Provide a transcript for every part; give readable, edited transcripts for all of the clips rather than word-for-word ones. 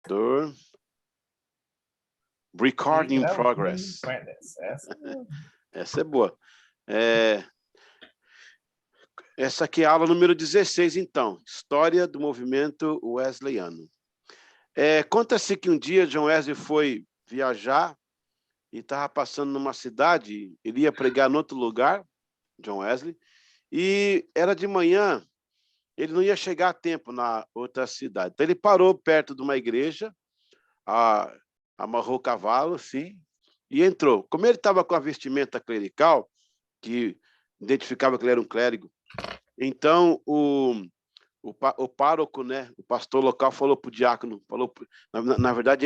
Do Recording Progress. Essa é boa. Essa aqui é a aula número 16, então. História do movimento wesleyano. Conta-se que um dia John Wesley foi viajar e estava passando numa cidade, ele ia pregar em outro lugar, John Wesley, e era de manhã, ele não ia chegar a tempo na outra cidade. Então ele parou perto de uma igreja, amarrou o cavalo, assim, e entrou. Como ele estava com a vestimenta clerical, que identificava que ele era um clérigo, então o pároco, né, o pastor local falou para o diácono, na verdade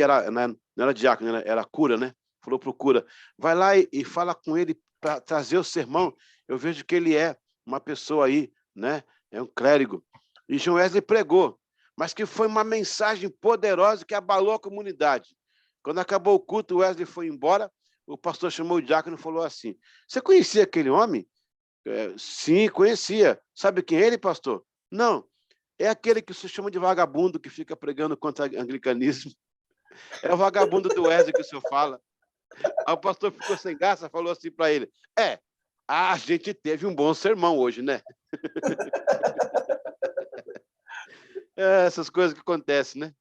não era diácono, era cura, né? Falou para o cura, vai lá e fala com ele para trazer o sermão. Eu vejo que ele é uma pessoa aí, né? É um clérigo. E John Wesley pregou, mas que foi uma mensagem poderosa que abalou a comunidade. Quando acabou o culto, Wesley foi embora, o pastor chamou o diácono e falou assim, você conhecia aquele homem? Sim, conhecia. Sabe quem é ele, pastor? Não, é aquele que se chama de vagabundo, que fica pregando contra o anglicanismo. É o vagabundo do Wesley que o senhor fala. Aí o pastor ficou sem graça, falou assim para ele, a gente teve um bom sermão hoje, né? Essas coisas que acontecem, né?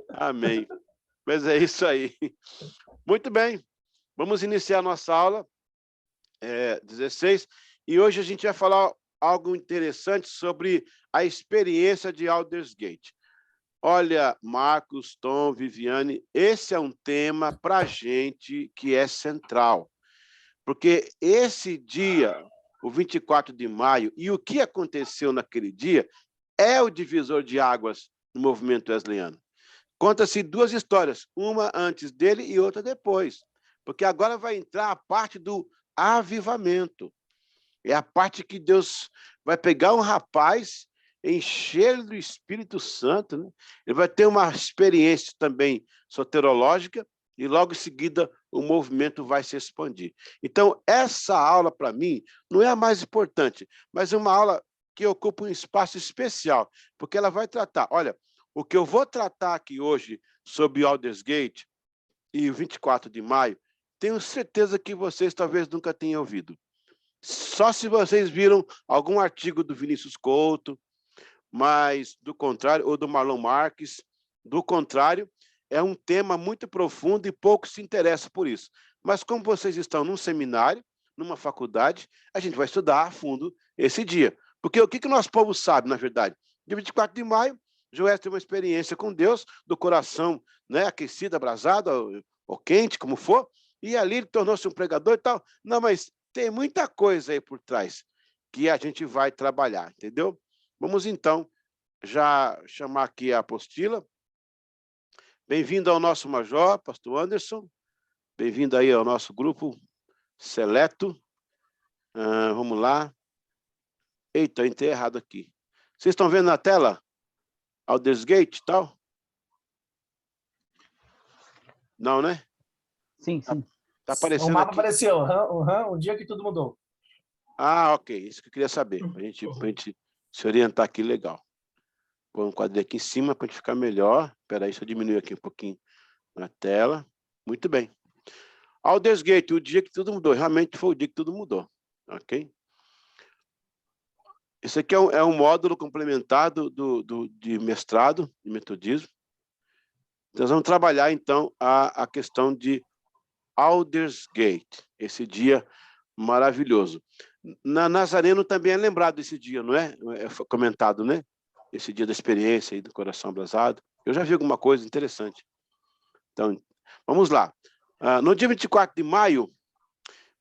Amém. Mas é isso aí. Muito bem, vamos iniciar nossa aula 16, e hoje a gente vai falar algo interessante sobre a experiência de Aldersgate. Olha, Marcos, Tom, Viviane, esse é um tema para a gente que é central, porque esse dia, o 24 de maio, e o que aconteceu naquele dia é o divisor de águas no movimento wesleyano. Conta-se duas histórias, uma antes dele e outra depois, porque agora vai entrar a parte do avivamento. É a parte que Deus vai pegar um rapaz, encher ele do Espírito Santo, né? Ele vai ter uma experiência também soterológica e logo em seguida o movimento vai se expandir. Então, essa aula, para mim, não é a mais importante, mas é uma aula que ocupa um espaço especial, porque ela vai tratar, olha, o que eu vou tratar aqui hoje sobre Aldersgate e o 24 de maio, tenho certeza que vocês talvez nunca tenham ouvido. Só se vocês viram algum artigo do Vinícius Couto, mas do contrário, ou do Marlon Marques, do contrário, é um tema muito profundo e pouco se interessa por isso. Mas como vocês estão num seminário, numa faculdade, a gente vai estudar a fundo esse dia. Porque o que o nosso povo sabe, na verdade? Dia 24 de maio, Joés teve uma experiência com Deus, do coração, né, aquecido, abrasado, ou quente, como for, e ali ele tornou-se um pregador e tal. Não, mas tem muita coisa aí por trás que a gente vai trabalhar, entendeu? Vamos, então, já chamar aqui a apostila. Bem-vindo ao nosso major, pastor Anderson. Bem-vindo aí ao nosso grupo seleto. Vamos lá. Eita, entrei errado aqui. Vocês estão vendo na tela? Aldersgate e tal? Não, né? Sim, sim. Tá aparecendo o mapa aqui. apareceu, o dia que tudo mudou. Ok, isso que eu queria saber, para a gente se orientar aqui legal. Põe um quadrinho aqui em cima para a gente ficar melhor. Espera aí, deixa eu diminuir aqui um pouquinho na tela. Muito bem. Aldersgate, o dia que tudo mudou. Realmente foi o dia que tudo mudou. Ok? Esse aqui é um módulo complementar de mestrado de metodismo. Nós vamos trabalhar, então, a questão de Aldersgate, esse dia maravilhoso. Nazareno também é lembrado desse dia, não é? Foi comentado, né? Esse dia da experiência aí do coração abrasado. Eu já vi alguma coisa interessante. Então, vamos lá. No dia 24 de maio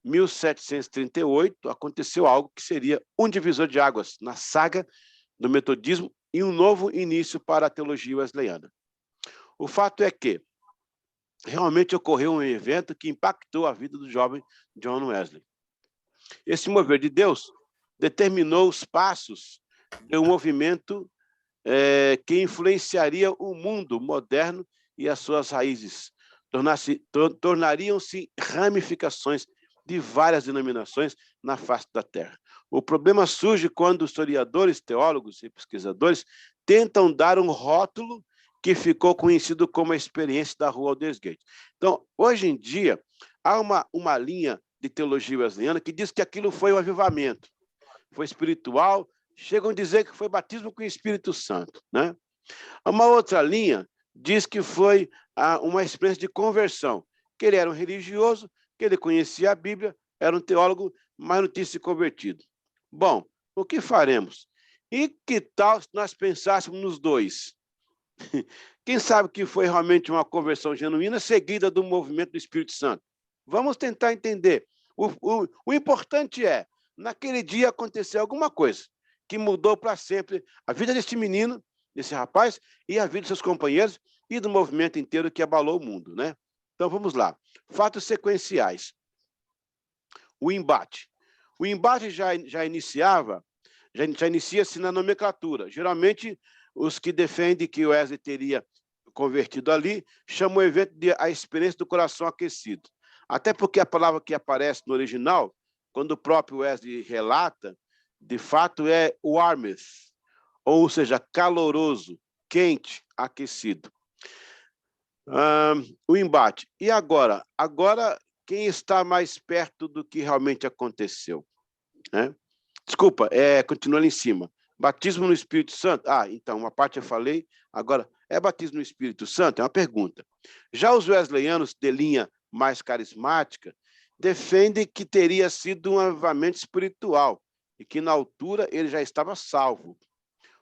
de 1738, aconteceu algo que seria um divisor de águas na saga do metodismo e um novo início para a teologia wesleyana. O fato é que realmente ocorreu um evento que impactou a vida do jovem John Wesley. Esse mover de Deus determinou os passos de um movimento que influenciaria o mundo moderno e as suas raízes. Tornariam-se ramificações de várias denominações na face da Terra. O problema surge quando historiadores, teólogos e pesquisadores tentam dar um rótulo que ficou conhecido como a experiência da Rua Aldersgate. Então, hoje em dia, há uma linha de teologia wesleyana que diz que aquilo foi um avivamento, foi espiritual, chegam a dizer que foi batismo com o Espírito Santo, né? Uma outra linha diz que foi uma experiência de conversão, que ele era um religioso, que ele conhecia a Bíblia, era um teólogo, mas não tinha se convertido. Bom, o que faremos? E que tal se nós pensássemos nos dois? Quem sabe que foi realmente uma conversão genuína seguida do movimento do Espírito Santo? Vamos tentar entender. O importante é, naquele dia aconteceu alguma coisa que mudou para sempre a vida deste menino, desse rapaz, e a vida de seus companheiros e do movimento inteiro que abalou o mundo, né? Então, vamos lá. Fatos sequenciais. O embate. O embate já inicia-se na nomenclatura. Geralmente, os que defendem que o Wesley teria convertido ali chamam o evento de a experiência do coração aquecido. Até porque a palavra que aparece no original, quando o próprio Wesley relata, de fato é warmth, ou seja, caloroso, quente, aquecido. O embate. E agora? Agora, quem está mais perto do que realmente aconteceu? Né? Desculpa, continua ali em cima. Batismo no Espírito Santo? Então, uma parte eu falei. Agora, é batismo no Espírito Santo? É uma pergunta. Já os wesleyanos de linha mais carismática defendem que teria sido um avivamento espiritual e que, na altura, ele já estava salvo.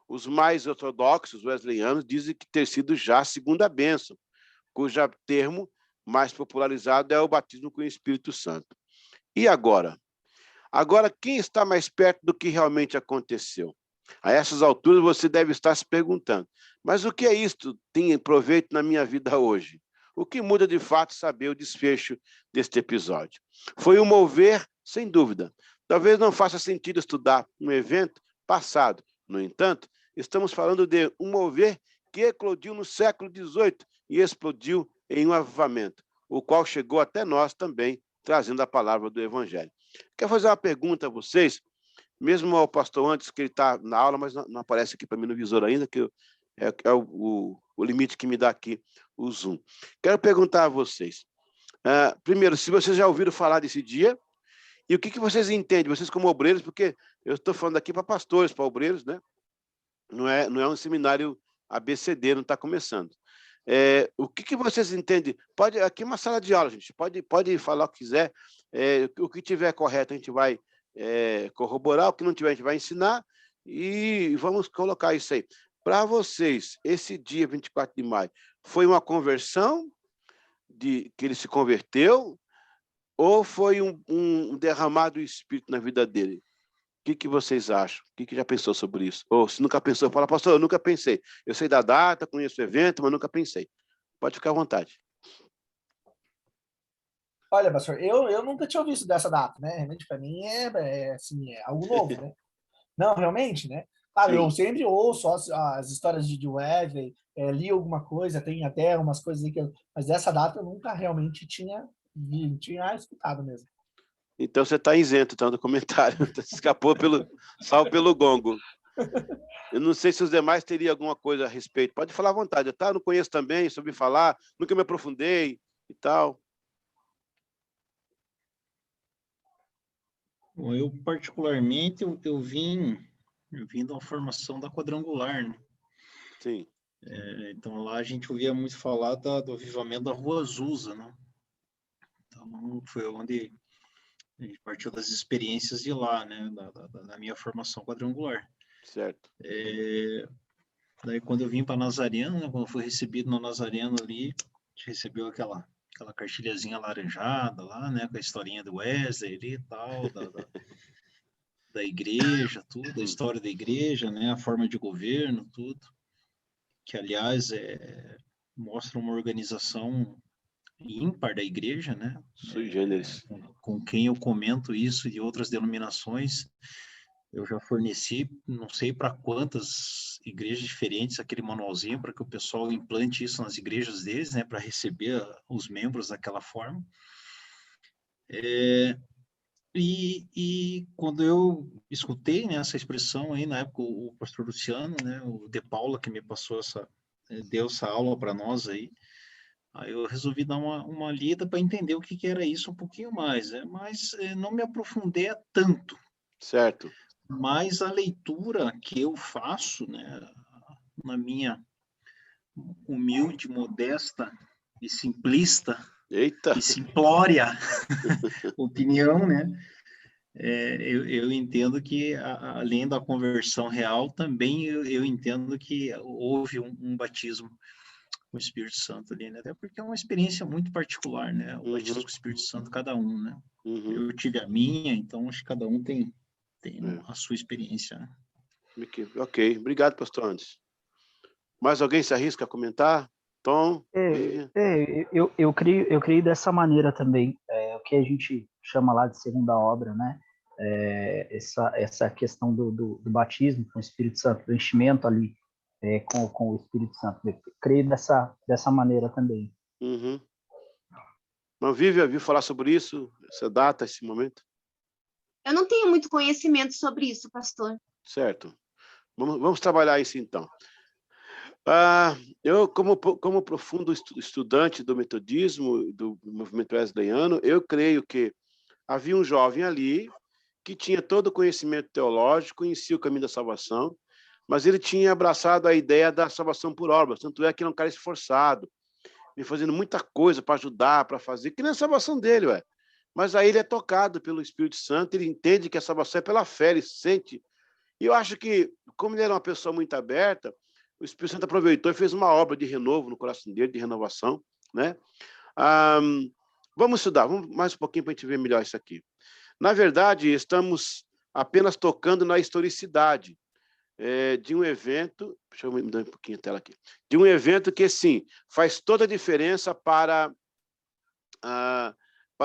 Os mais ortodoxos wesleyanos dizem que ter sido já a segunda bênção, cujo termo mais popularizado é o batismo com o Espírito Santo. E agora? Agora, quem está mais perto do que realmente aconteceu? A essas alturas, você deve estar se perguntando, mas o que é isto tem proveito na minha vida hoje? O que muda de fato saber o desfecho deste episódio? Foi um mover, sem dúvida. Talvez não faça sentido estudar um evento passado. No entanto, estamos falando de um mover que eclodiu no século XVIII e explodiu em um avivamento, o qual chegou até nós também, trazendo a palavra do Evangelho. Quero fazer uma pergunta a vocês, mesmo ao pastor antes, que ele está na aula, mas não aparece aqui para mim no visor ainda, que é o limite que me dá aqui o Zoom. Quero perguntar a vocês, primeiro, se vocês já ouviram falar desse dia, e o que vocês entendem, vocês como obreiros, porque eu estou falando aqui para pastores, para obreiros, né? Não é um seminário ABCD, não está começando. O que vocês entendem? Aqui é uma sala de aula, gente. Pode falar o que quiser. O que tiver correto, a gente vai corroborar. O que não tiver, a gente vai ensinar. E vamos colocar isso aí. Para vocês, esse dia 24 de maio, foi uma conversão, que ele se converteu, ou foi um derramado do Espírito na vida dele? O que vocês acham? O que já pensou sobre isso? Ou se nunca pensou, fala, pastor, eu nunca pensei. Eu sei da data, conheço o evento, mas nunca pensei. Pode ficar à vontade. Olha, pastor, eu nunca tinha ouvido dessa data, né? Realmente, para mim, assim, é algo novo, né? Não, realmente, né? Claro, eu Sim. sempre ouço as histórias de Wesley, li alguma coisa, tem até umas coisas aí mas dessa data eu nunca realmente tinha escutado mesmo. Então você está isento, então, do comentário. Escapou salvo pelo gongo. Eu não sei se os demais teriam alguma coisa a respeito. Pode falar à vontade. Eu não conheço também, soube falar, nunca me aprofundei e tal. Bom, eu particularmente, eu vim da formação da Quadrangular, né? Sim. Então lá a gente ouvia muito falar do avivamento da Rua Azusa, né? Então foi onde a gente partiu das experiências de lá, né? Da minha formação quadrangular. Certo. Daí quando eu vim para Nazareno, né? Quando eu fui recebido no Nazareno ali, a gente recebeu aquela cartilhazinha laranjada lá, né? Com a historinha do Wesley ali e tal, da igreja, tudo, a história da igreja, né? A forma de governo, tudo. Que, aliás, mostra uma organização ímpar da igreja, né? Sui generis. Com quem eu comento isso de outras denominações, eu já forneci, não sei para quantas igrejas diferentes, aquele manualzinho para que o pessoal implante isso nas igrejas deles, né? Para receber os membros daquela forma. E quando eu escutei, né, essa expressão aí, na época, o pastor Luciano, né, o De Paula, que me passou deu essa aula para nós aí. Aí eu resolvi dar uma lida para entender o que era isso um pouquinho mais, mas não me aprofundei tanto. Certo. Mas a leitura que eu faço, né, na minha humilde, modesta e simplista Eita. e simplória opinião, né, eu entendo que, além da conversão real, também eu entendo que houve um batismo com o Espírito Santo ali, né? Até porque é uma experiência muito particular, né? O batismo com o Espírito Santo, cada um, né? Eu tive a minha, então acho que cada um tem a sua experiência, né? Ok, obrigado, pastor Anderson. Mais alguém se arrisca a comentar? Tom? Vivian? Eu creio dessa maneira também, o que a gente chama lá de segunda obra, né? Essa questão do batismo com o Espírito Santo, do enchimento ali com o Espírito Santo. Eu creio dessa maneira também. Mas Vivian, viu falar sobre isso, essa data, esse momento? Eu não tenho muito conhecimento sobre isso, pastor. Certo. Vamos trabalhar isso, então. Eu, como profundo estudante do metodismo, do movimento wesleyano, eu creio que havia um jovem ali que tinha todo o conhecimento teológico, conhecia o caminho da salvação, mas ele tinha abraçado a ideia da salvação por obras, tanto é que ele é um cara esforçado, vem fazendo muita coisa para ajudar, para fazer, que nem a salvação dele, ué. Mas aí ele é tocado pelo Espírito Santo, ele entende que a salvação é pela fé, ele sente. E eu acho que, como ele era uma pessoa muito aberta, o Espírito Santo aproveitou e fez uma obra de renovo no coração dele, de renovação, né? Vamos estudar, vamos mais um pouquinho para a gente ver melhor isso aqui. Na verdade, estamos apenas tocando na historicidade de um evento, deixa eu mudar um pouquinho a tela aqui, de um evento que, sim, faz toda a diferença para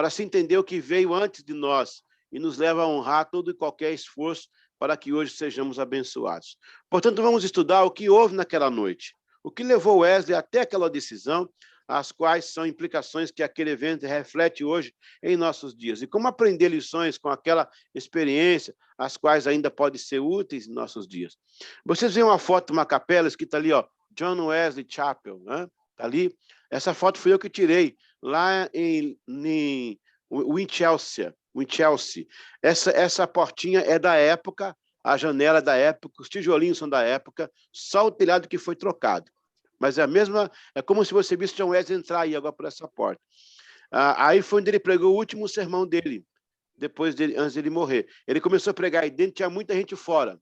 se entender o que veio antes de nós e nos leva a honrar todo e qualquer esforço para que hoje sejamos abençoados. Portanto, vamos estudar o que houve naquela noite, o que levou Wesley até aquela decisão, as quais são implicações que aquele evento reflete hoje em nossos dias, e como aprender lições com aquela experiência, as quais ainda podem ser úteis em nossos dias. Vocês veem uma foto de uma capela escrita ali, ó, John Wesley Chapel, né? Tá ali. Essa foto fui eu que tirei lá em Winchelsea. Essa portinha é da época, a janela é da época, os tijolinhos são da época, só o telhado que foi trocado. Mas é a mesma, é como se você visse John Wesley entrar aí agora por essa porta. Aí foi onde ele pregou o último sermão dele, antes dele morrer. Ele começou a pregar aí dentro, tinha muita gente fora.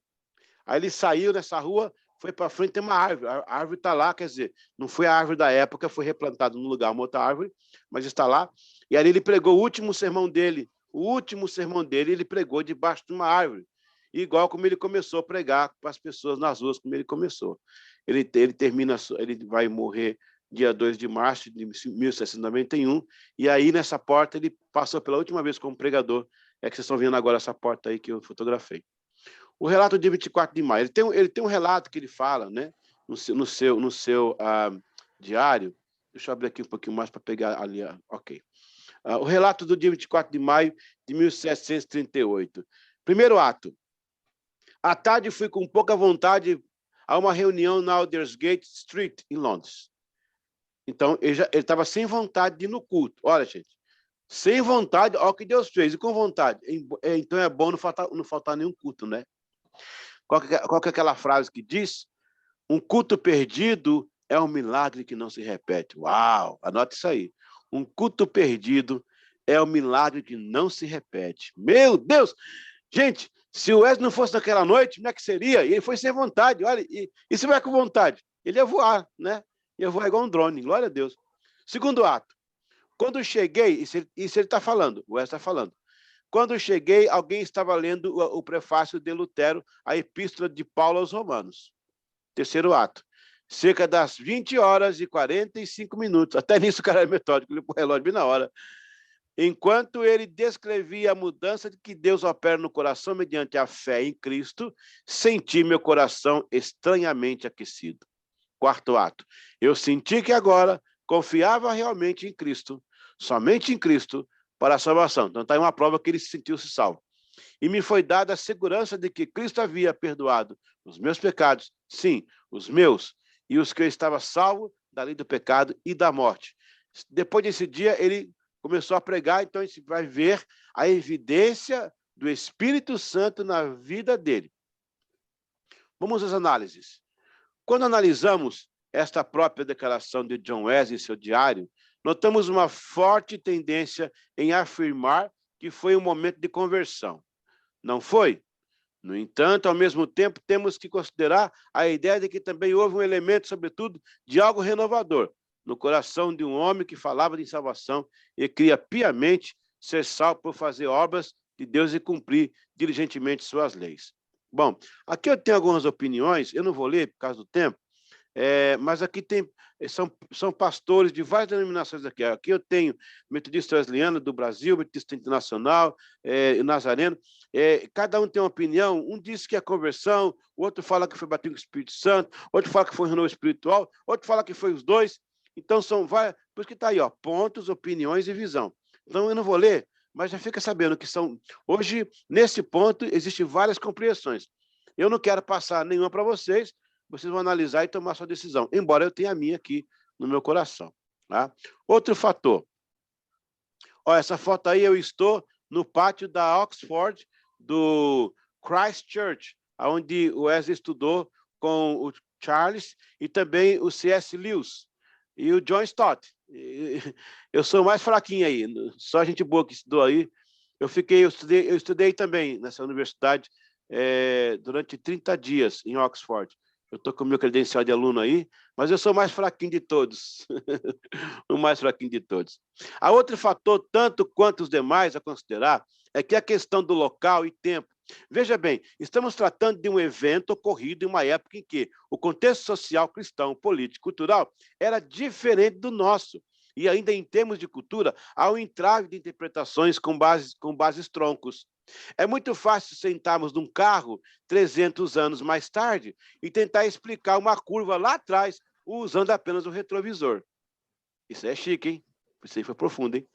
Aí ele saiu nessa rua, foi para frente, tem uma árvore. A árvore está lá, quer dizer, não foi a árvore da época, foi replantado no lugar uma outra árvore, mas está lá. E ali ele pregou o último sermão dele. O último sermão dele, ele pregou debaixo de uma árvore. Igual como ele começou a pregar para as pessoas nas ruas, como ele começou. Ele vai morrer dia 2 de março de 1791, e aí nessa porta ele passou pela última vez como pregador, é que vocês estão vendo agora essa porta aí que eu fotografei. O relato de 24 de maio, ele tem um relato que ele fala, né, no seu diário. Deixa eu abrir aqui um pouquinho mais para pegar ali, ok. O relato do dia 24 de maio de 1738. Primeiro ato. À tarde fui com pouca vontade a uma reunião na Aldersgate Street, em Londres. Então, ele estava sem vontade de ir no culto. Olha, gente, sem vontade, olha o que Deus fez, e com vontade. Então, é bom não faltar nenhum culto, né? Qual que é aquela frase que diz? Um culto perdido é um milagre que não se repete. Uau! Anota isso aí. Um culto perdido é um milagre que não se repete. Meu Deus! Gente, se o Wesley não fosse naquela noite, como é que seria? E ele foi sem vontade, olha, e se vai com vontade? Ele ia voar, né? Ia voar igual um drone, glória a Deus. Segundo ato. Quando eu cheguei, isso ele está falando, o Wesley está falando. Quando eu cheguei, alguém estava lendo o prefácio de Lutero, a Epístola de Paulo aos Romanos. Terceiro ato. Cerca das 20h45, até nisso o cara é metódico, ele pôs o relógio bem na hora. Enquanto ele descrevia a mudança que Deus opera no coração mediante a fé em Cristo, senti meu coração estranhamente aquecido. Quarto ato. Eu senti que agora confiava realmente em Cristo, somente em Cristo, para a salvação. Então está aí uma prova que ele se sentiu-se salvo. E me foi dada a segurança de que Cristo havia perdoado os meus pecados, sim, os meus, e os que eu estava salvo da lei do pecado e da morte. Depois desse dia, ele começou a pregar, então a gente vai ver a evidência do Espírito Santo na vida dele. Vamos às análises. Quando analisamos esta própria declaração de John Wesley em seu diário, notamos uma forte tendência em afirmar que foi um momento de conversão. Não foi? No entanto, ao mesmo tempo, temos que considerar a ideia de que também houve um elemento, sobretudo, de algo renovador no coração de um homem que falava de salvação e queria piamente ser salvo por fazer obras de Deus e cumprir diligentemente suas leis. Bom, aqui eu tenho algumas opiniões, eu não vou ler por causa do tempo, mas aqui são pastores de várias denominações aqui. Aqui eu tenho Metodista Wesleyano do Brasil, Metodista Internacional, Nazareno. Cada um tem uma opinião. Um diz que é conversão, o outro fala que foi batido com o Espírito Santo, outro fala que foi um renovo espiritual, outro fala que foi os dois. Então são várias, por isso que está aí, ó, pontos, opiniões e visão. Então eu não vou ler, mas já fica sabendo que hoje, nesse ponto, existem várias compreensões. Eu não quero passar nenhuma para vocês, vocês vão analisar e tomar sua decisão, embora eu tenha a minha aqui no meu coração. Tá? Outro fator. Olha, essa foto aí, eu estou no pátio da Oxford, do Christ Church, onde o Wesley estudou com o Charles e também o C.S. Lewis e o John Stott. Eu sou mais fraquinho aí, só gente boa que estudou aí. Eu estudei também nessa universidade durante 30 dias em Oxford. Eu estou com o meu credencial de aluno aí, mas eu sou o mais fraquinho de todos. O mais fraquinho de todos. Há outro fator, tanto quanto os demais, a considerar, é que a questão do local e tempo. Veja bem, estamos tratando de um evento ocorrido em uma época em que o contexto social, cristão, político, cultural era diferente do nosso. E ainda em termos de cultura, há um entrave de interpretações com bases troncos. É muito fácil sentarmos num carro 300 anos mais tarde e tentar explicar uma curva lá atrás usando apenas o retrovisor. Isso é chique, hein? Isso aí foi profundo, hein?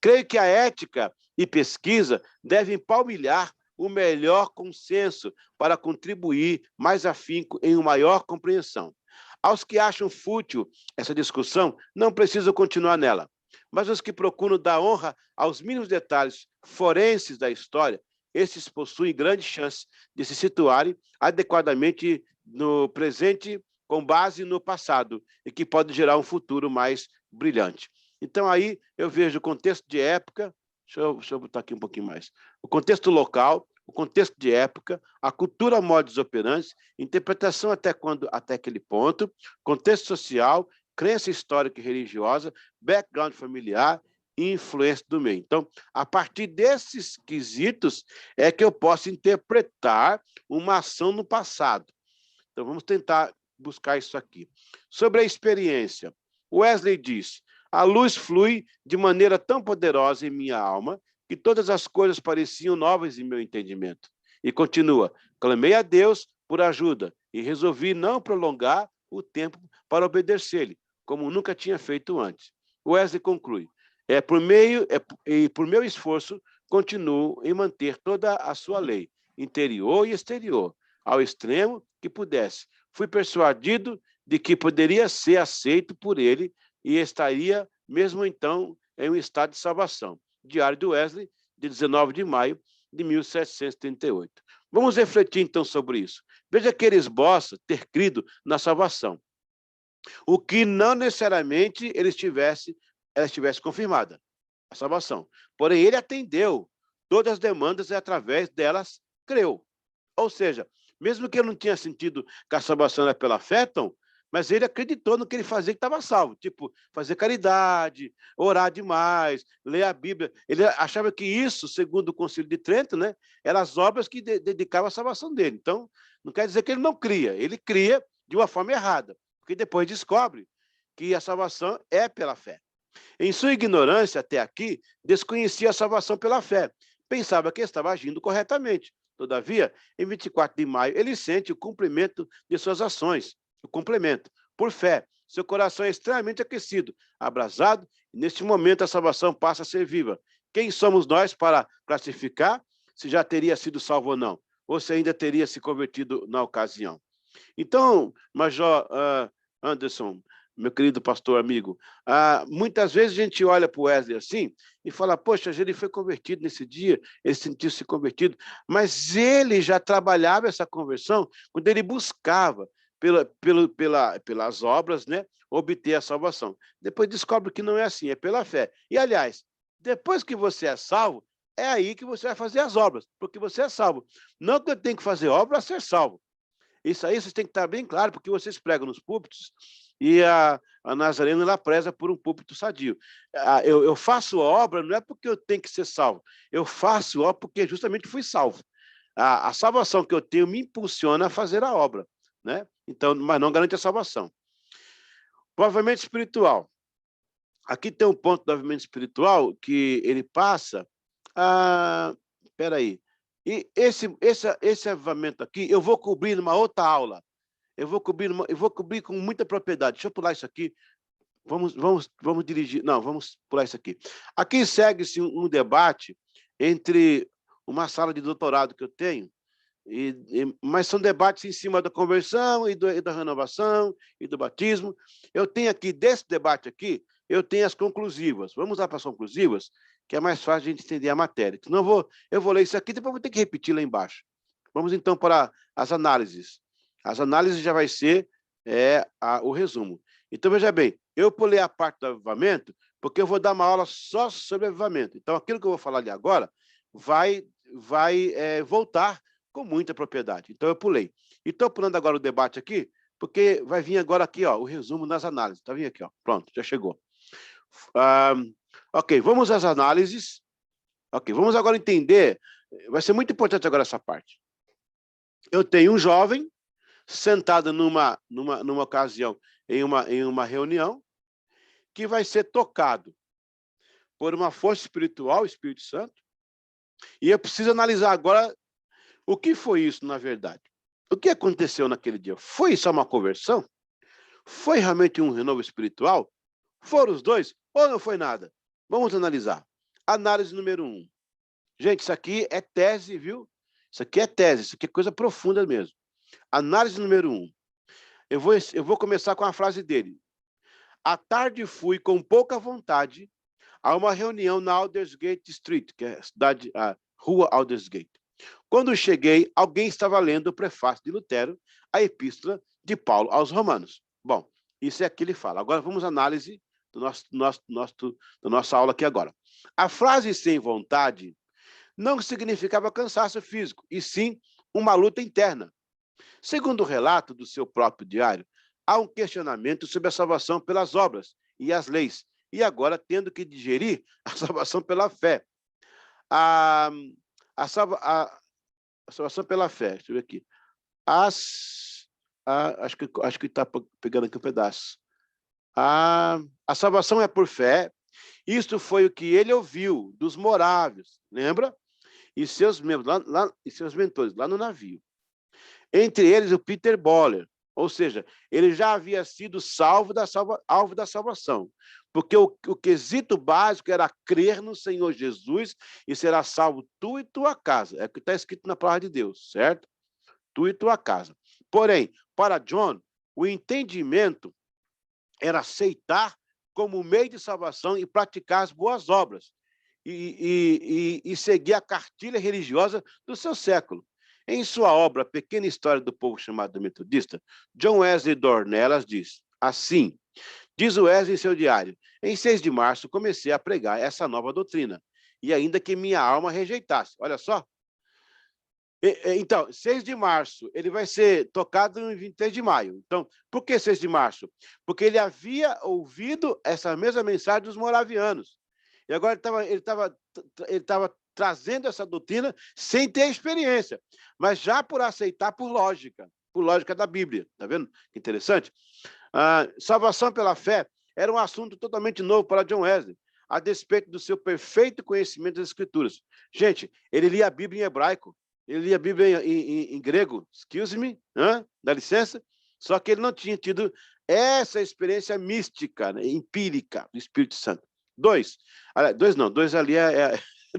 Creio que a ética e pesquisa devem palmilhar o melhor consenso para contribuir mais afinco em uma maior compreensão. Aos que acham fútil essa discussão, não precisam continuar nela. Mas os que procuram dar honra aos mínimos detalhes forenses da história, esses possuem grande chance de se situarem adequadamente no presente com base no passado e que pode gerar um futuro mais brilhante. Então, aí eu vejo o contexto de época, deixa eu botar aqui um pouquinho mais, o contexto local, o contexto de época, a cultura modus operandi, interpretação até aquele ponto, contexto social, crença histórica e religiosa, background familiar e influência do meio. Então, a partir desses quesitos é que eu posso interpretar uma ação no passado. Então, vamos tentar buscar isso aqui. Sobre a experiência, Wesley diz: a luz flui de maneira tão poderosa em minha alma que todas as coisas pareciam novas em meu entendimento. E continua: clamei a Deus por ajuda e resolvi não prolongar o tempo para obedecer-lhe, como nunca tinha feito antes. Wesley conclui: por meu esforço, continuo em manter toda a sua lei, interior e exterior, ao extremo que pudesse. Fui persuadido de que poderia ser aceito por ele e estaria, mesmo então, em um estado de salvação. Diário do Wesley, de 19 de maio de 1738. Vamos refletir, então, sobre isso. Veja que ele esboça ter crido na salvação, o que não necessariamente ela estivesse confirmada, a salvação. Porém, ele atendeu todas as demandas e, através delas, creu. Ou seja, mesmo que ele não tinha sentido que a salvação era pela fé, mas ele acreditou no que ele fazia, que estava salvo. Tipo, fazer caridade, orar demais, ler a Bíblia. Ele achava que isso, segundo o Concílio de Trento, né, eram as obras que dedicavam à salvação dele. Então, não quer dizer que ele não cria. Ele cria de uma forma errada, porque depois descobre que a salvação é pela fé. Em sua ignorância, até aqui, desconhecia a salvação pela fé. Pensava que estava agindo corretamente. Todavia, em 24 de maio, ele sente o cumprimento de suas ações. O complemento, por fé. Seu coração é extremamente aquecido, abrasado, e neste momento a salvação passa a ser viva. Quem somos nós para classificar se já teria sido salvo ou não? Ou se ainda teria se convertido na ocasião? Então, Major Anderson, meu querido pastor amigo, muitas vezes a gente olha para o Wesley assim e fala, poxa, ele foi convertido nesse dia, ele sentiu-se convertido, mas ele já trabalhava essa conversão quando ele buscava pelas obras, né, obter a salvação. Depois descobre que não é assim, é pela fé. E, aliás, depois que você é salvo, é aí que você vai fazer as obras, porque você é salvo. Não que eu tenho que fazer obra para ser salvo. Isso aí vocês têm que estar bem claro, porque vocês pregam nos púlpitos e a Nazarena ela preza por um púlpito sadio. Eu faço a obra não é porque eu tenho que ser salvo, eu faço a obra porque justamente fui salvo. A salvação que eu tenho me impulsiona a fazer a obra, né? Então, mas não garante a salvação. O avivamento espiritual. Aqui tem um ponto do avivamento espiritual que ele passa. Espera aí. E esse avivamento aqui, eu vou cobrir numa outra aula. Eu vou cobrir com muita propriedade. Deixa eu pular isso aqui. Vamos dirigir. Não, vamos pular isso aqui. Aqui segue-se um debate entre uma sala de doutorado que eu tenho, mas são debates em cima da conversão e da renovação e do batismo. Eu tenho aqui, desse debate aqui, eu tenho as conclusivas. Vamos lá para as conclusivas, que é mais fácil de a gente entender a matéria. Senão eu vou ler isso aqui, depois vou ter que repetir lá embaixo. Vamos então para as análises. As análises já vai ser o resumo. Então, veja bem, eu pulei a parte do avivamento, porque eu vou dar uma aula só sobre avivamento. Então, aquilo que eu vou falar ali agora vai voltar com muita propriedade. Então, eu pulei. E estou pulando agora o debate aqui, porque vai vir agora aqui, ó, o resumo nas análises. Está vindo aqui, ó. Pronto, já chegou. Ok, vamos às análises. Ok, vamos agora entender. Vai ser muito importante agora essa parte. Eu tenho um jovem sentado numa ocasião, em uma reunião, que vai ser tocado por uma força espiritual, o Espírito Santo, e eu preciso analisar agora o que foi isso, na verdade. O que aconteceu naquele dia? Foi só uma conversão? Foi realmente um renovo espiritual? Foram os dois? Ou não foi nada? Vamos analisar. Análise número 1. Gente, isso aqui é tese, viu? Isso aqui é tese, isso aqui é coisa profunda mesmo. Análise número 1. Eu vou começar com a frase dele. À tarde fui com pouca vontade a uma reunião na Aldersgate Street, que é a rua Aldersgate. Quando cheguei, alguém estava lendo o prefácio de Lutero, a epístola de Paulo aos Romanos. Bom, isso é aqui ele fala. Agora vamos à análise da nossa aula aqui agora. A frase sem vontade não significava cansaço físico, e sim uma luta interna. Segundo o relato do seu próprio diário, há um questionamento sobre a salvação pelas obras e as leis, e agora tendo que digerir a salvação pela fé. A salvação pela fé, deixa eu ver aqui. Acho que está pegando aqui um pedaço. A salvação é por fé. Isto foi o que ele ouviu dos morávios, lembra? E seus membros, e seus mentores, lá no navio. Entre eles, o Peter Boller, ou seja, ele já havia sido alvo da salvação, porque o quesito básico era crer no Senhor Jesus e será salvo tu e tua casa. É o que está escrito na palavra de Deus, certo? Tu e tua casa. Porém, para John, o entendimento era aceitar como meio de salvação e praticar as boas obras e seguir a cartilha religiosa do seu século. Em sua obra Pequena História do Povo Chamado Metodista, John Wesley Dornelas diz assim, diz Wesley em seu diário, em 6 de março comecei a pregar essa nova doutrina, e ainda que minha alma rejeitasse. Olha só. Então, 6 de março, ele vai ser tocado em 23 de maio. Então, por que 6 de março? Porque ele havia ouvido essa mesma mensagem dos moravianos. E agora ele estava trazendo essa doutrina sem ter experiência, mas já por aceitar por lógica da Bíblia. Está vendo? Que interessante. Salvação pela fé era um assunto totalmente novo para John Wesley, a despeito do seu perfeito conhecimento das Escrituras. Gente, ele lia a Bíblia em hebraico, ele lia a Bíblia em grego, excuse me, dá licença, só que ele não tinha tido essa experiência mística, né, empírica do Espírito Santo. Dois ali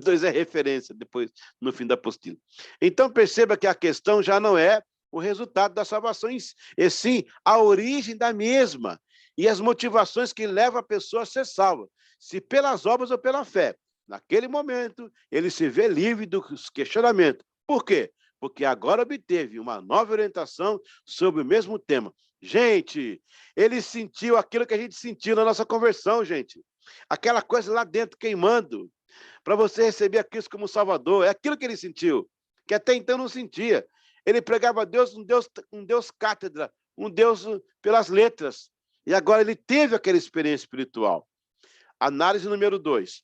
dois é referência depois, no fim da apostila. Então, perceba que a questão já não é o resultado da salvação, e sim a origem da mesma e as motivações que levam a pessoa a ser salva, se pelas obras ou pela fé. Naquele momento, ele se vê livre dos questionamentos. Por quê? Porque agora obteve uma nova orientação sobre o mesmo tema. Gente, ele sentiu aquilo que a gente sentiu na nossa conversão, gente. Aquela coisa lá dentro queimando, para você receber a Cristo como Salvador. É aquilo que ele sentiu, que até então não sentia. Ele pregava a Deus, um Deus cátedra, um Deus pelas letras. E agora ele teve aquela experiência espiritual. Análise número 2.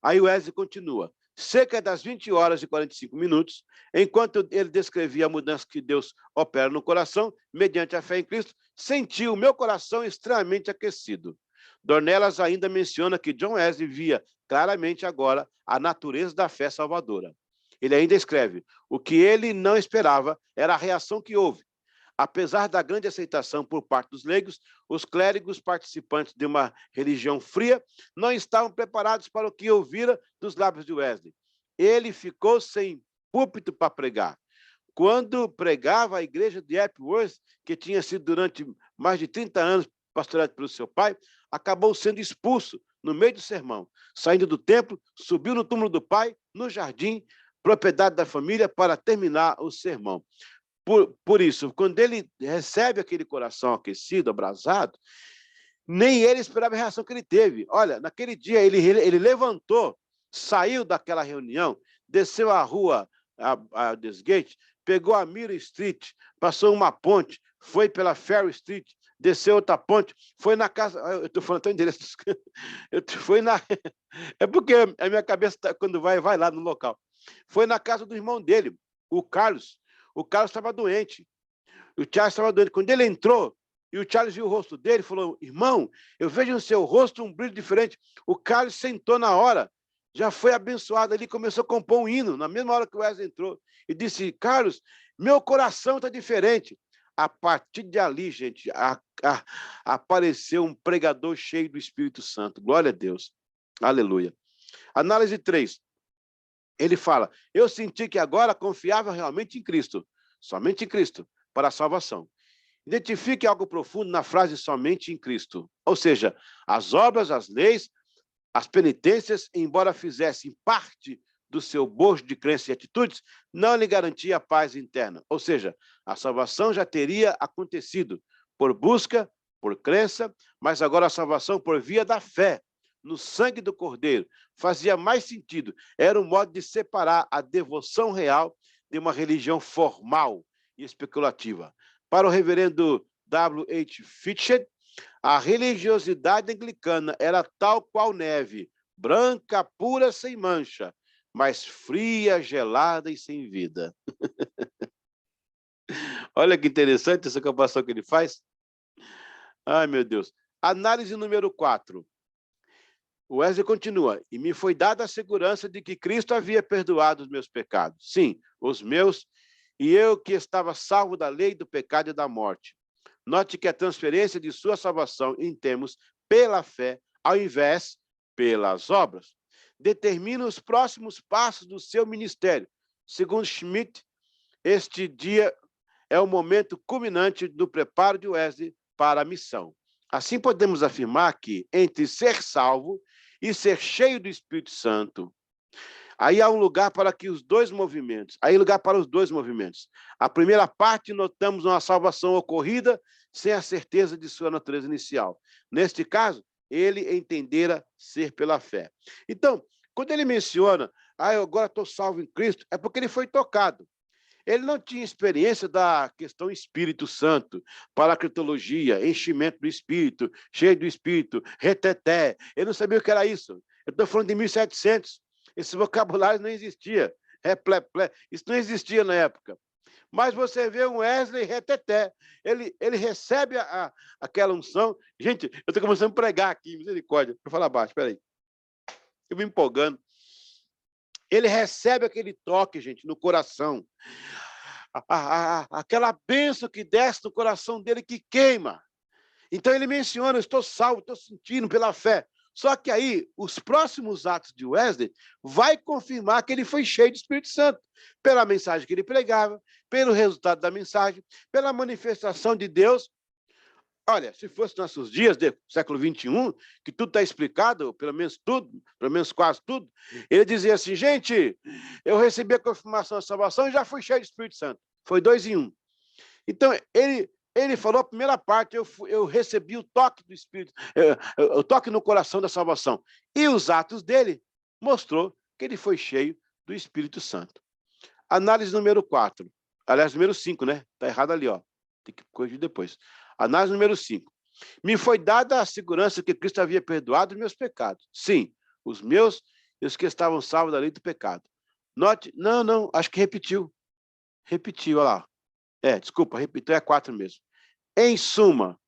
Aí o Wesley continua. Cerca das 20 horas e 45 minutos, enquanto ele descrevia a mudança que Deus opera no coração, mediante a fé em Cristo, senti o meu coração extremamente aquecido. Dornelas ainda menciona que John Wesley via claramente agora a natureza da fé salvadora. Ele ainda escreve, o que ele não esperava era a reação que houve. Apesar da grande aceitação por parte dos leigos, os clérigos participantes de uma religião fria não estavam preparados para o que ouvira dos lábios de Wesley. Ele ficou sem púlpito para pregar. Quando pregava a igreja de Epworth, que tinha sido durante mais de 30 anos pastoreado pelo seu pai, acabou sendo expulso no meio do sermão. Saindo do templo, subiu no túmulo do pai, no jardim, propriedade da família, para terminar o sermão. Por isso, quando ele recebe aquele coração aquecido, abrasado, nem ele esperava a reação que ele teve. Olha, naquele dia ele levantou, saiu daquela reunião, desceu a rua, a Desgate, pegou a Mira Street, passou uma ponte, foi pela Ferry Street, desceu outra ponte, foi na casa... Eu estou falando até o endereço. Foi na... É porque a minha cabeça, quando vai lá no local. Foi na casa do irmão dele, o Carlos. O Carlos estava doente. O Charles estava doente. Quando ele entrou, e o Charles viu o rosto dele, falou, irmão, eu vejo no seu rosto um brilho diferente. O Carlos sentou na hora, já foi abençoado ali, começou a compor um hino, na mesma hora que o Wesley entrou, e disse, Carlos, meu coração está diferente. A partir de ali, gente, apareceu um pregador cheio do Espírito Santo. Glória a Deus. Aleluia. Análise 3. Ele fala, eu senti que agora confiava realmente em Cristo, somente em Cristo, para a salvação. Identifique algo profundo na frase somente em Cristo. Ou seja, as obras, as leis, as penitências, embora fizessem parte do seu bojo de crença e atitudes, não lhe garantia a paz interna. Ou seja, a salvação já teria acontecido por busca, por crença, mas agora a salvação por via da fé, no sangue do Cordeiro, fazia mais sentido. Era um modo de separar a devoção real de uma religião formal e especulativa. Para o reverendo W.H. Fitchett, a religiosidade anglicana era tal qual neve, branca, pura, sem mancha, mas fria, gelada e sem vida. Olha que interessante essa comparação que ele faz. Ai, meu Deus. Análise número 4. O Wesley continua, e me foi dada a segurança de que Cristo havia perdoado os meus pecados. Sim, os meus, e eu que estava salvo da lei, do pecado e da morte. Note que a transferência de sua salvação em termos pela fé, ao invés pelas obras, determina os próximos passos do seu ministério. Segundo Schmidt, este dia é o momento culminante do preparo de Wesley para a missão. Assim podemos afirmar que, entre ser salvo e ser cheio do Espírito Santo, aí há um lugar para que os dois movimentos, aí lugar para os dois movimentos. A primeira parte, notamos uma salvação ocorrida sem a certeza de sua natureza inicial. Neste caso, ele entendera ser pela fé. Então, quando ele menciona, eu agora estou salvo em Cristo, é porque ele foi tocado. Ele não tinha experiência da questão Espírito Santo, paracletologia, enchimento do Espírito, cheio do Espírito, reteté. Ele não sabia o que era isso. Eu estou falando de 1700. Esse vocabulário não existia. Isso não existia na época. Mas você vê um Wesley reteté. Ele recebe aquela unção. Gente, eu estou começando a pregar aqui, misericórdia. Deixa eu falar baixo, espera aí. Eu me empolgando. Ele recebe aquele toque, gente, no coração. Aquela bênção que desce no coração dele, que queima. Então ele menciona, estou salvo, estou sentindo pela fé. Só que aí, os próximos atos de Wesley vai confirmar que ele foi cheio do Espírito Santo, pela mensagem que ele pregava, pelo resultado da mensagem, pela manifestação de Deus. Olha, se fosse nossos dias, do século XXI, que tudo está explicado, pelo menos tudo, pelo menos quase tudo, ele dizia assim, gente, eu recebi a confirmação da salvação e já fui cheio do Espírito Santo. Foi 2 em 1. Então, ele falou a primeira parte, eu recebi o toque do Espírito, o toque no coração da salvação. E os atos dele mostrou que ele foi cheio do Espírito Santo. Análise número 4. Aliás, número 5, né? Está errado ali, ó. Tem que corrigir depois. Análise número 5. Me foi dada a segurança que Cristo havia perdoado os meus pecados. Sim, os meus e os que estavam salvos da lei do pecado. Note, não, acho que repetiu. Repetiu, olha lá. Desculpa, repetiu, é 4 mesmo. Em suma,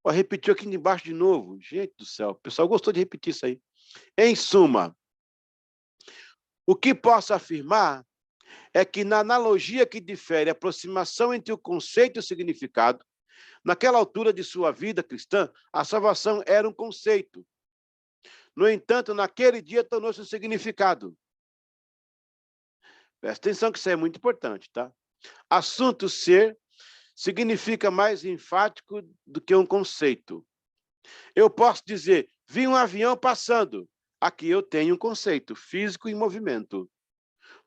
ó, repetiu aqui embaixo de novo. Gente do céu, o pessoal gostou de repetir isso aí. Em suma, o que posso afirmar é que na analogia que difere a aproximação entre o conceito e o significado, naquela altura de sua vida cristã, a salvação era um conceito. No entanto, naquele dia tornou-se um significado. Presta atenção que isso é muito importante, tá? Assunto ser significa mais enfático do que um conceito. Eu posso dizer, vi um avião passando. Aqui eu tenho um conceito, físico em movimento.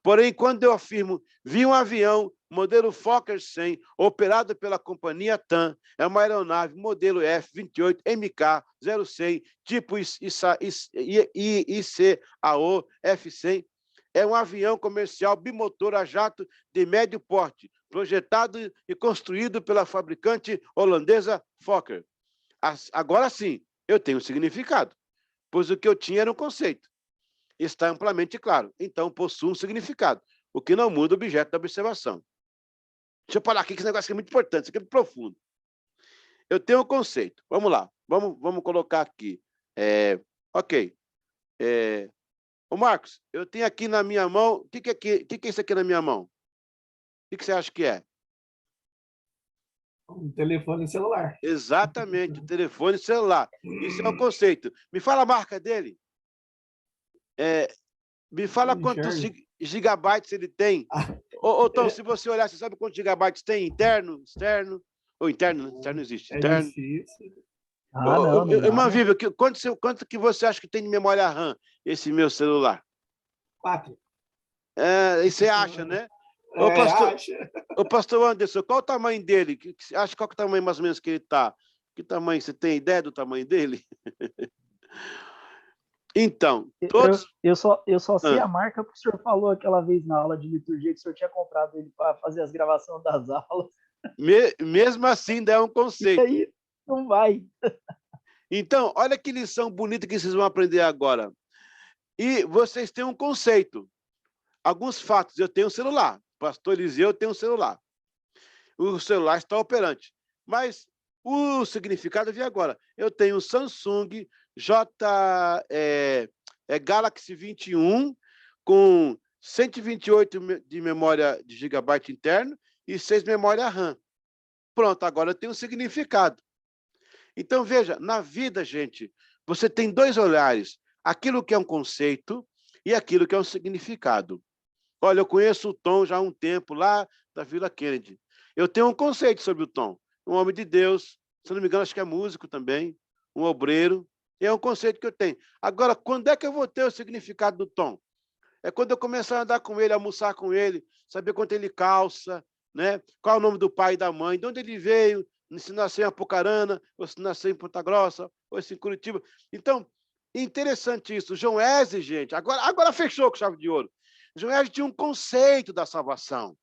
Porém, quando eu afirmo, vi um avião, modelo Fokker 100, operado pela companhia TAM, é uma aeronave modelo F-28 MK-0100, tipo ICAO F-100, é um avião comercial bimotor a jato de médio porte, projetado e construído pela fabricante holandesa Fokker. Agora sim, eu tenho um significado, pois o que eu tinha era um conceito. Está amplamente claro, então possui um significado, o que não muda o objeto da observação. Deixa eu parar aqui, que esse negócio aqui é muito importante, isso aqui é profundo. Eu tenho um conceito, vamos lá, vamos colocar aqui. Ok. Ô Marcos, eu tenho aqui na minha mão, o que é isso aqui na minha mão? O que você acha que é? Um telefone celular. Exatamente, o telefone celular. Isso é um conceito. Me fala a marca dele. Me fala quantos gigabytes ele tem. Ô, Tom, se você olhar, você sabe quantos gigabytes tem? Interno, externo? Ou interno, né? Externo não existe. Interno. Difícil. Manviva, quanto que você acha que tem de memória RAM, esse meu celular? 4. E você acha, né? Ô, pastor Anderson, qual o tamanho dele? Acha qual que é o tamanho mais ou menos que ele está? Que tamanho? Você tem ideia do tamanho dele? Então, todos... Eu só sei a marca que o senhor falou aquela vez na aula de liturgia, que o senhor tinha comprado ele para fazer as gravações das aulas. Mesmo assim, ainda é um conceito. E aí, não vai. Então, olha que lição bonita que vocês vão aprender agora. E vocês têm um conceito. Alguns fatos. Eu tenho um celular. Pastor Eliseu tem um celular. O celular está operante. Mas o significado vem agora. Eu tenho um Samsung Galaxy 21 com 128 de memória de gigabyte interno e 6 memória RAM. Pronto, agora eu tenho um significado. Então, veja, na vida, gente, você tem 2 olhares. Aquilo que é um conceito e aquilo que é um significado. Olha, eu conheço o Tom já há um tempo, lá da Vila Kennedy. Eu tenho um conceito sobre o Tom. Um homem de Deus, se não me engano, acho que é músico também, um obreiro. É um conceito que eu tenho. Agora, quando é que eu vou ter o significado do Tom? É quando eu começar a andar com ele, almoçar com ele, saber quanto ele calça, né? Qual é o nome do pai e da mãe, de onde ele veio, se nasceu em Apucarana, ou se nasceu em Ponta Grossa, ou se em Curitiba. Então, interessante isso. João Wesley, gente, agora fechou com chave de ouro. João Wesley tinha um conceito da salvação.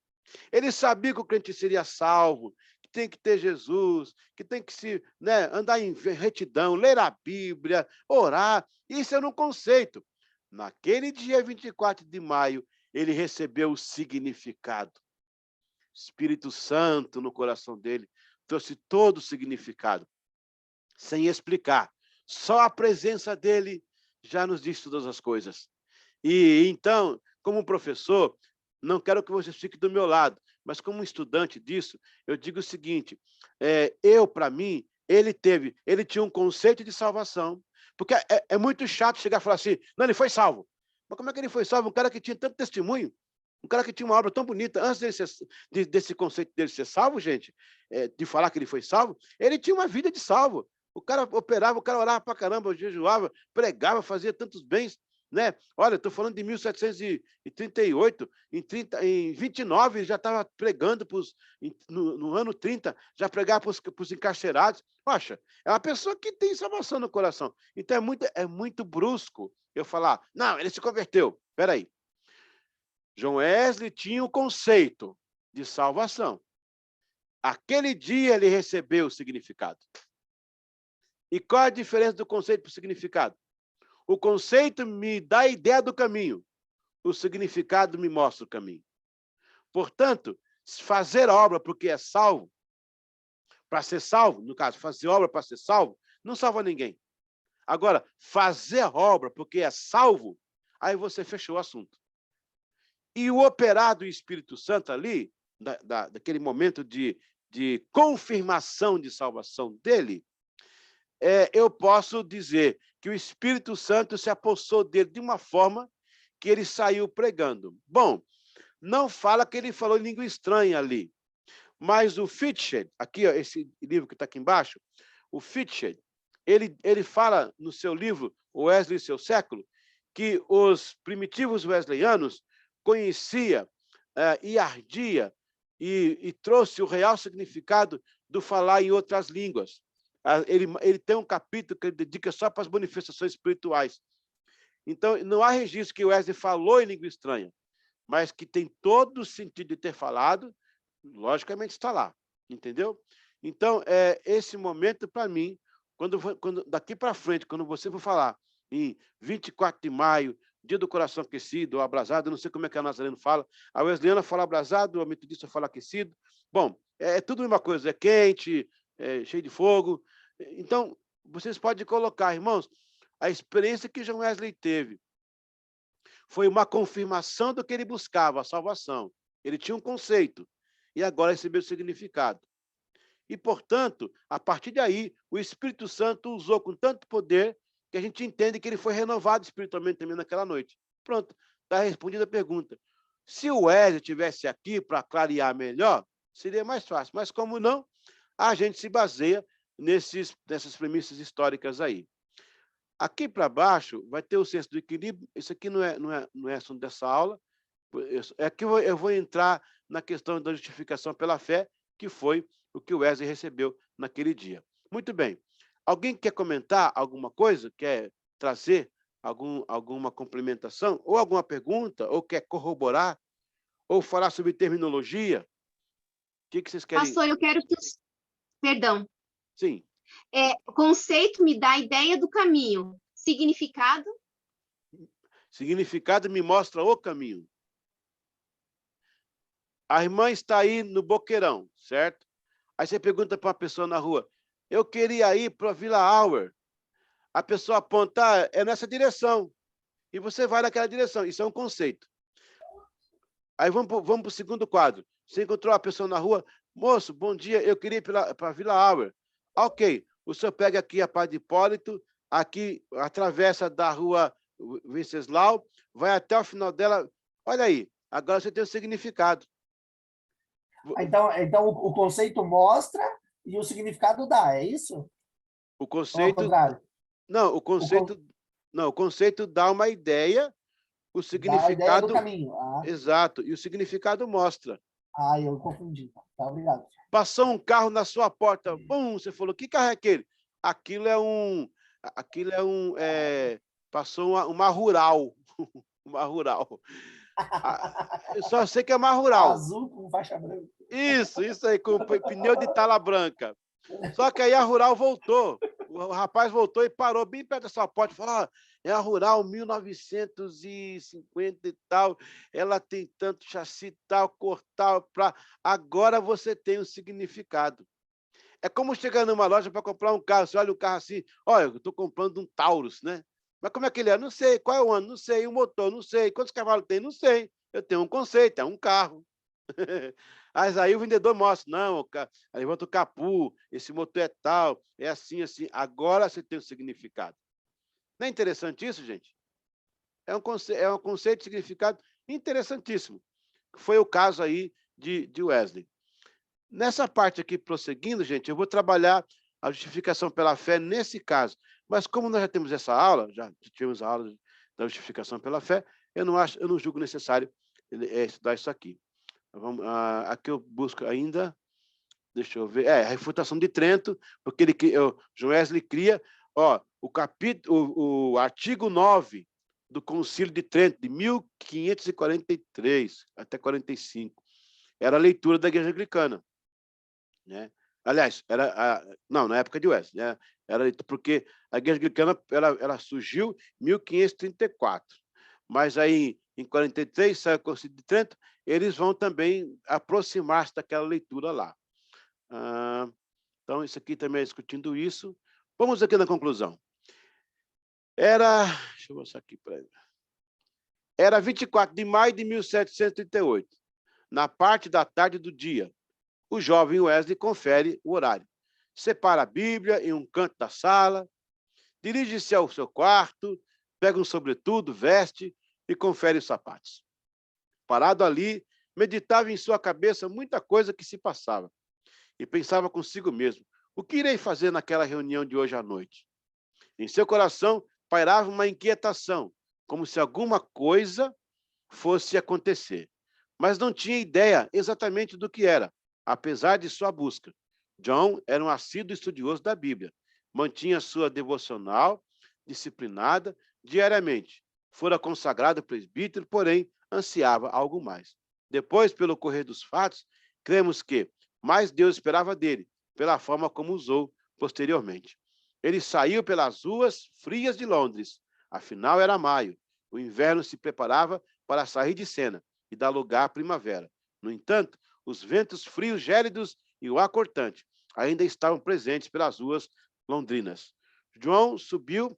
Ele sabia que o crente seria salvo, que tem que ter Jesus, que tem que andar em retidão, ler a Bíblia, orar. Isso era um conceito. Naquele dia 24 de maio, ele recebeu o significado. Espírito Santo no coração dele trouxe todo o significado, sem explicar. Só a presença dele já nos diz todas as coisas. E então, como professor, não quero que você fique do meu lado, mas como estudante disso, eu digo o seguinte, para mim, ele tinha um conceito de salvação, Porque é muito chato chegar e falar assim, não, ele foi salvo. Mas como é que ele foi salvo? Um cara que tinha tanto testemunho, um cara que tinha uma obra tão bonita, antes desse conceito dele ser salvo, gente, de falar que ele foi salvo, ele tinha uma vida de salvo. O cara operava, o cara orava pra caramba, jejuava, pregava, fazia tantos bens, né? Olha, estou falando de 1738, em 29 ele já estava pregando no ano 30, já pregava para os encarcerados. Poxa, é uma pessoa que tem salvação no coração. Então é muito brusco eu falar, não, ele se converteu. Espera aí. John Wesley tinha o conceito de salvação. Aquele dia ele recebeu o significado. E qual a diferença do conceito para o significado? O conceito me dá a ideia do caminho. O significado me mostra o caminho. Portanto, fazer obra porque é salvo, para ser salvo, no caso, fazer obra para ser salvo, não salva ninguém. Agora, fazer obra porque é salvo, aí você fechou o assunto. E o operar do Espírito Santo ali, daquele momento de confirmação de salvação dele, eu posso dizer que o Espírito Santo se apossou dele de uma forma que ele saiu pregando. Bom, não fala que ele falou em língua estranha ali, mas o Fichte, aqui, ó, esse livro que está aqui embaixo, o Fichte, ele fala no seu livro, O Wesley e seu século, que os primitivos wesleyanos conhecia e ardia e trouxe o real significado do falar em outras línguas. Ele tem um capítulo que ele dedica só para as manifestações espirituais. Então, não há registro que o Wesley falou em língua estranha, mas que tem todo o sentido de ter falado, logicamente está lá, entendeu? Então, esse momento, para mim, quando daqui para frente, quando você for falar em 24 de maio, dia do coração aquecido, ou abrasado, não sei como é que a Nazareno fala, a wesleyana fala abrasado, a metodista fala aquecido. Bom, é tudo a mesma coisa, é quente, cheio de fogo. Então, vocês podem colocar, irmãos, a experiência que John Wesley teve foi uma confirmação do que ele buscava, a salvação. Ele tinha um conceito, e agora recebeu o significado. E, portanto, a partir daí, o Espírito Santo usou com tanto poder que a gente entende que ele foi renovado espiritualmente também naquela noite. Pronto, está respondida a pergunta. Se o Wesley estivesse aqui para clarear melhor, seria mais fácil. Mas como não, a gente se baseia nessas premissas históricas aí. Aqui para baixo vai ter o senso do equilíbrio. Isso aqui não é assunto dessa aula. É que eu vou entrar na questão da justificação pela fé, que foi o que o Wesley recebeu naquele dia. Muito bem. Alguém quer comentar alguma coisa? Quer trazer alguma complementação? Ou alguma pergunta? Ou quer corroborar? Ou falar sobre terminologia? O que vocês querem? Pastor, eu quero que... Perdão. Sim. Conceito me dá a ideia do caminho. Significado? Significado me mostra o caminho. A irmã está aí no Boqueirão, certo? Aí você pergunta para uma pessoa na rua, eu queria ir para a Vila Auer. A pessoa aponta, é nessa direção. E você vai naquela direção. Isso é um conceito. Aí vamos para o segundo quadro. Você encontrou a pessoa na rua, moço, bom dia, eu queria ir para a Vila Auer. Ok, o senhor pega aqui a Padre Hipólito, aqui atravessa da rua Venceslau, vai até o final dela. Olha aí, agora você tem o significado. Então o conceito mostra e o significado dá, é isso? O conceito... Não, o conceito dá uma ideia, o significado... Dá a ideia do caminho. Exato, e o significado mostra. Eu confundi. Tá, obrigado. Passou um carro na sua porta, bum, você falou, que carro é aquele? Aquilo é um... passou uma rural. Uma rural. Eu só sei que é uma rural. Azul com faixa branca. Isso aí, com pneu de tala branca. Só que aí a rural voltou. O rapaz voltou e parou bem perto da sua porta e falou, é a rural 1950 e tal, ela tem tanto chassi tal, cor tal, agora você tem um significado. É como chegar numa loja para comprar um carro, você olha o carro assim, olha, eu estou comprando um Taurus, né? Mas como é que ele é? Não sei. Qual é o ano? Não sei. O motor? Não sei. Quantos cavalos tem? Não sei. Eu tenho um conceito, é um carro. Mas aí o vendedor mostra, não, aí levanta o capô, esse motor é tal, é assim, assim. Agora você tem o significado. Não é interessante isso, gente? É um conceito de significado interessantíssimo. Foi o caso aí de Wesley. Nessa parte aqui, prosseguindo, gente, eu vou trabalhar a justificação pela fé nesse caso. Mas como nós já temos essa aula, já tivemos a aula da justificação pela fé, eu não julgo necessário estudar isso aqui. Aqui eu busco ainda, deixa eu ver, a refutação de Trento, porque João Wesley cria, o artigo 9 do Concílio de Trento, de 1543 até 45, era a leitura da Igreja Anglicana, né? Aliás, não, na época de Wesley, né? Era porque a Igreja Anglicana ela surgiu em 1534, mas aí em 43 sai o Concílio de Trento, eles vão também aproximar-se daquela leitura lá. Então, isso aqui também é discutindo isso. Vamos aqui na conclusão. Deixa eu mostrar aqui para ele. Era 24 de maio de 1738, na parte da tarde do dia. O jovem Wesley confere o horário. Separa a Bíblia em um canto da sala, dirige-se ao seu quarto, pega um sobretudo, veste e confere os sapatos. Parado ali, meditava em sua cabeça muita coisa que se passava e pensava consigo mesmo: o que irei fazer naquela reunião de hoje à noite? Em seu coração pairava uma inquietação, como se alguma coisa fosse acontecer, mas não tinha ideia exatamente do que era, apesar de sua busca. John era um assíduo estudioso da Bíblia, mantinha sua devocional disciplinada diariamente. Fora consagrado presbítero, porém, ansiava algo mais. Depois, pelo correr dos fatos, cremos que mais Deus esperava dele, pela forma como usou posteriormente. Ele saiu pelas ruas frias de Londres. Afinal, era maio. O inverno se preparava para sair de cena e dar lugar à primavera. No entanto, os ventos frios, gélidos e o ar cortante ainda estavam presentes pelas ruas londrinas. João subiu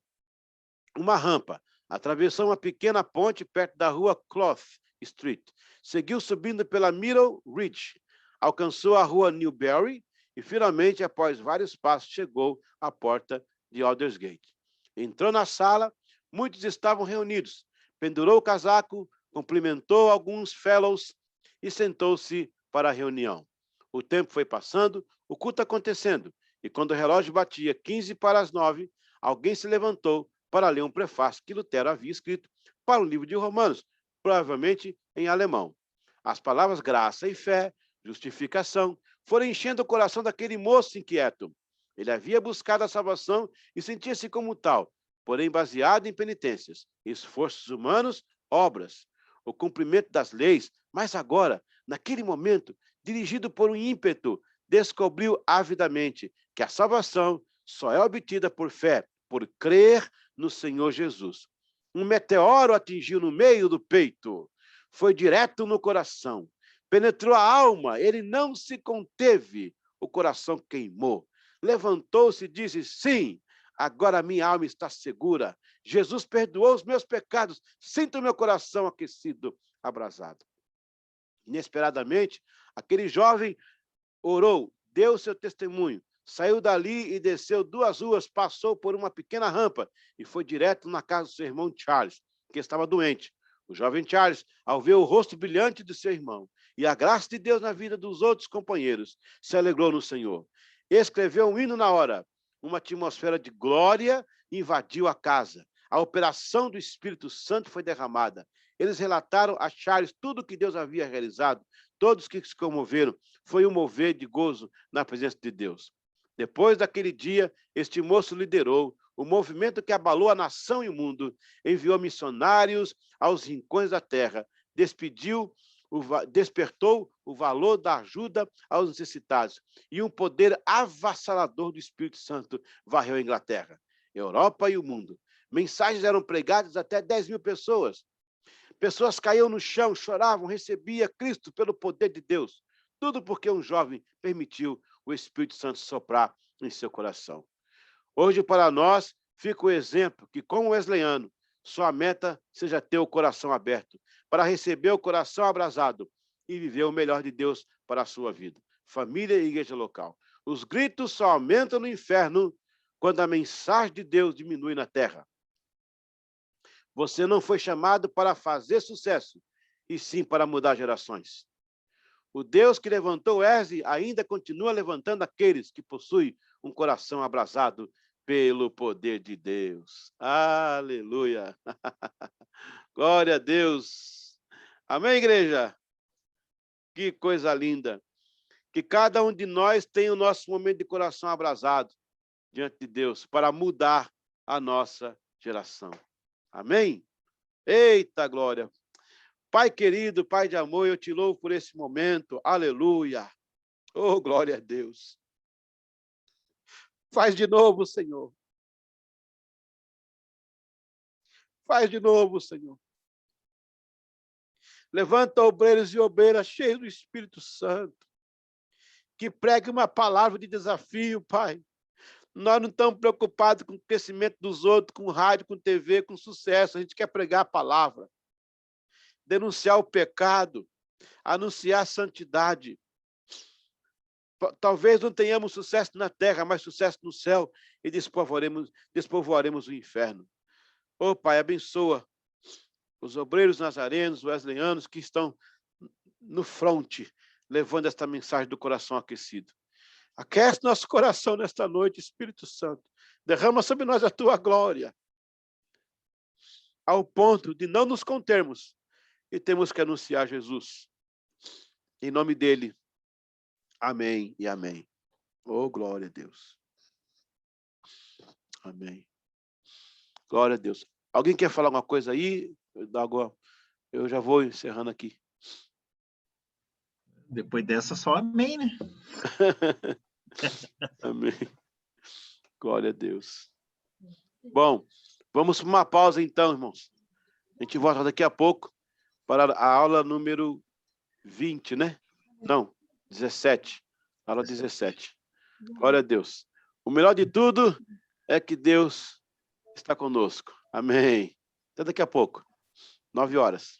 uma rampa, atravessou uma pequena ponte perto da rua Cloth Street, seguiu subindo pela Middle Ridge, alcançou a rua Newbury e, finalmente, após vários passos, chegou à porta de Aldersgate. Entrou na sala, muitos estavam reunidos, pendurou o casaco, cumprimentou alguns fellows e sentou-se para a reunião. O tempo foi passando, o culto acontecendo, e quando o relógio batia 8:45, alguém se levantou para ler um prefácio que Lutero havia escrito para o livro de Romanos, provavelmente em alemão. As palavras graça e fé, justificação, foram enchendo o coração daquele moço inquieto. Ele havia buscado a salvação e sentia-se como tal, porém baseado em penitências, esforços humanos, obras, o cumprimento das leis, mas agora, naquele momento, dirigido por um ímpeto, descobriu avidamente que a salvação só é obtida por fé, por crer no Senhor Jesus. Um meteoro atingiu no meio do peito, foi direto no coração, penetrou a alma, ele não se conteve, o coração queimou. Levantou-se e disse: sim, agora minha alma está segura. Jesus perdoou os meus pecados, sinto o meu coração aquecido, abrasado. Inesperadamente, aquele jovem orou, deu seu testemunho, saiu dali e desceu 2 ruas, passou por uma pequena rampa e foi direto na casa do seu irmão Charles, que estava doente. O jovem Charles, ao ver o rosto brilhante de seu irmão e a graça de Deus na vida dos outros companheiros, se alegrou no Senhor. Escreveu um hino na hora. Uma atmosfera de glória invadiu a casa. A operação do Espírito Santo foi derramada. Eles relataram a Charles tudo o que Deus havia realizado. Todos que se comoveram. Foi um mover de gozo na presença de Deus. Depois daquele dia, este moço liderou o movimento que abalou a nação e o mundo, enviou missionários aos rincões da terra, despertou o valor da ajuda aos necessitados e um poder avassalador do Espírito Santo varreu a Inglaterra, Europa e o mundo. Mensagens eram pregadas até 10.000 pessoas. Pessoas caíam no chão, choravam, recebiam Cristo pelo poder de Deus. Tudo porque um jovem permitiu o Espírito Santo soprar em seu coração. Hoje, para nós, fica o exemplo que, como wesleyano, sua meta seja ter o coração aberto, para receber o coração abrasado e viver o melhor de Deus para a sua vida, família e igreja local. Os gritos só aumentam no inferno quando a mensagem de Deus diminui na terra. Você não foi chamado para fazer sucesso, e sim para mudar gerações. O Deus que levantou Wesley ainda continua levantando aqueles que possuem um coração abrasado pelo poder de Deus. Aleluia! Glória a Deus! Amém, igreja? Que coisa linda! Que cada um de nós tenha o nosso momento de coração abrasado diante de Deus para mudar a nossa geração. Amém? Eita glória! Pai querido, Pai de amor, eu te louvo por esse momento. Aleluia! Oh, glória a Deus! Faz de novo, Senhor. Faz de novo, Senhor. Levanta obreiros e obreiras cheios do Espírito Santo, que pregue uma palavra de desafio, Pai. Nós não estamos preocupados com o crescimento dos outros, com rádio, com TV, com sucesso. A gente quer pregar a palavra, denunciar o pecado, anunciar a santidade. Talvez não tenhamos sucesso na terra, mas sucesso no céu, e despovoaremos o inferno. Oh, Pai, abençoa os obreiros nazarenos, wesleyanos que estão no fronte, levando esta mensagem do coração aquecido. Aquece nosso coração nesta noite, Espírito Santo. Derrama sobre nós a tua glória, ao ponto de não nos contermos e temos que anunciar Jesus. Em nome dele, amém e amém. Oh, glória a Deus. Amém. Glória a Deus. Alguém quer falar alguma coisa aí? Eu já vou encerrando aqui. Depois dessa, só amém, né? Amém. Glória a Deus. Bom, vamos para uma pausa então, irmãos. A gente volta daqui a pouco para a aula número 20, né? Não, 17. Aula 17. Glória a Deus. O melhor de tudo é que Deus está conosco. Amém. Até daqui a pouco. 9 horas.